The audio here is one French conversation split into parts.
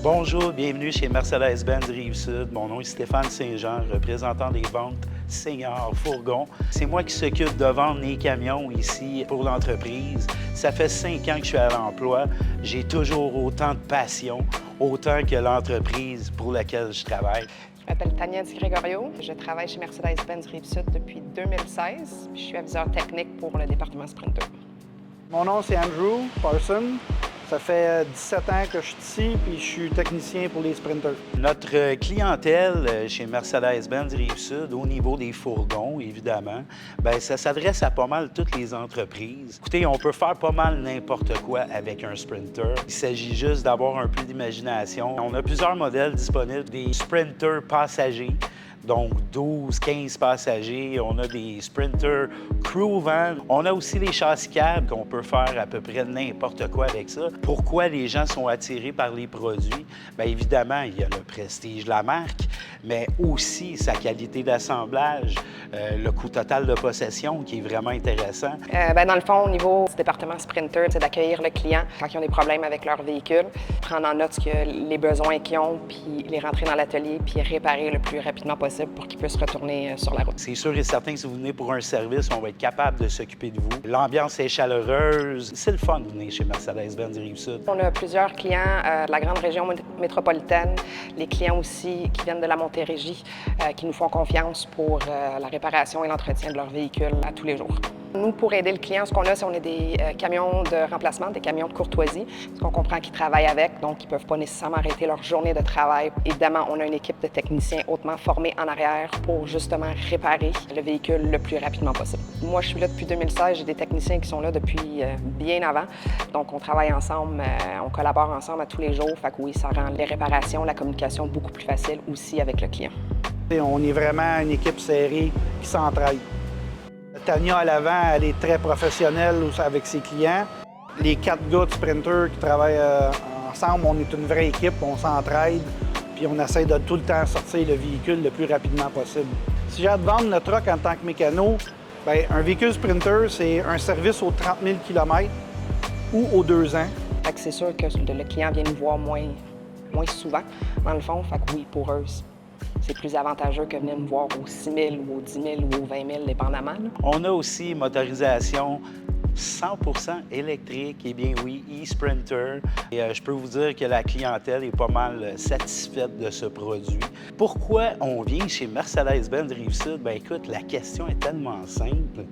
Bonjour, bienvenue chez Mercedes-Benz Rive-Sud. Mon nom est Stéphane Saint-Jean, représentant des ventes seniors fourgons. C'est moi qui s'occupe de vendre les camions ici pour l'entreprise. Ça fait 5 ans que je suis à l'emploi. J'ai toujours autant de passion, autant que l'entreprise pour laquelle je travaille. Je m'appelle Tania Di Gregorio. Je travaille chez Mercedes-Benz Rive-Sud depuis 2016. Je suis aviseur technique pour le département Sprinter. Mon nom, c'est Andrew Parson. Ça fait 17 ans que je suis ici, puis je suis technicien pour les sprinters. Notre clientèle chez Mercedes-Benz Rive-Sud, au niveau des fourgons, évidemment, bien, ça s'adresse à pas mal toutes les entreprises. Écoutez, on peut faire pas mal n'importe quoi avec un sprinter. Il s'agit juste d'avoir un peu d'imagination. On a plusieurs modèles disponibles, des sprinters passagers, donc 12, 15 passagers. On a des sprinters crew van. On a aussi les châssis cab qu'on peut faire à peu près n'importe quoi avec ça. Pourquoi les gens sont attirés par les produits? Bien évidemment, il y a le prestige de la marque, mais aussi sa qualité d'assemblage, le coût total de possession qui est vraiment intéressant. Dans le fond, au niveau du département Sprinter, c'est d'accueillir le client quand ils ont des problèmes avec leur véhicule, prendre en note les besoins qu'ils ont, puis les rentrer dans l'atelier, puis réparer le plus rapidement possible pour qu'ils puissent retourner sur la route. C'est sûr et certain que si vous venez pour un service, on va être capable de s'occuper de vous. L'ambiance est chaleureuse. C'est le fun de venir chez Mercedes-Benz Rive-Sud. On a plusieurs clients de la grande région métropolitaine, les clients aussi qui viennent de la Montérégie, qui nous font confiance pour la réparation et l'entretien de leur véhicule à tous les jours. Nous, pour aider le client, ce qu'on a, c'est des camions de remplacement, des camions de courtoisie, ce qu'on comprend qu'ils travaillent avec, donc ils ne peuvent pas nécessairement arrêter leur journée de travail. Évidemment, on a une équipe de techniciens hautement formés en arrière pour justement réparer le véhicule le plus rapidement possible. Moi, je suis là depuis 2016, j'ai des techniciens qui sont là depuis bien avant, donc on travaille ensemble, on collabore ensemble à tous les jours, fait que oui, ça rend les réparations, la communication beaucoup plus facile aussi avec le client. On est vraiment une équipe serrée qui s'entraide. Tania, à l'avant, elle est très professionnelle avec ses clients. Les 4 gars de Sprinter qui travaillent ensemble, on est une vraie équipe, on s'entraide, puis on essaie de tout le temps sortir le véhicule le plus rapidement possible. Si j'ai à te vendre le truck en tant que mécano, bien, un véhicule Sprinter, c'est un service aux 30 000 km ou aux 2 ans. Fait que c'est sûr que le client vient nous voir moins souvent, dans le fond. Fait que oui, pour eux, c'est plus avantageux que venir me voir aux 6 000 ou aux 10 000 ou aux 20 000, dépendamment. Là. On a aussi motorisation 100% électrique, et bien oui, e-Sprinter. Et je peux vous dire que la clientèle est pas mal satisfaite de ce produit. Pourquoi on vient chez Mercedes-Benz Rive-Sud? Bien écoute, la question est tellement simple.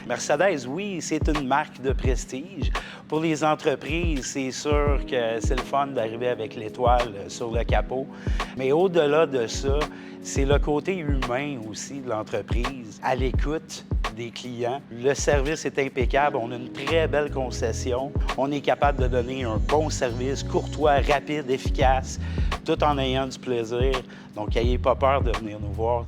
Mercedes, oui, c'est une marque de prestige. Pour les entreprises, c'est sûr que c'est le fun d'arriver avec l'étoile sur le capot. Mais au-delà de ça, c'est le côté humain aussi de l'entreprise, à l'écoute des clients. Le service est impeccable, on a une très belle concession. On est capable de donner un bon service, courtois, rapide, efficace, tout en ayant du plaisir. Donc, n'ayez pas peur de venir nous voir.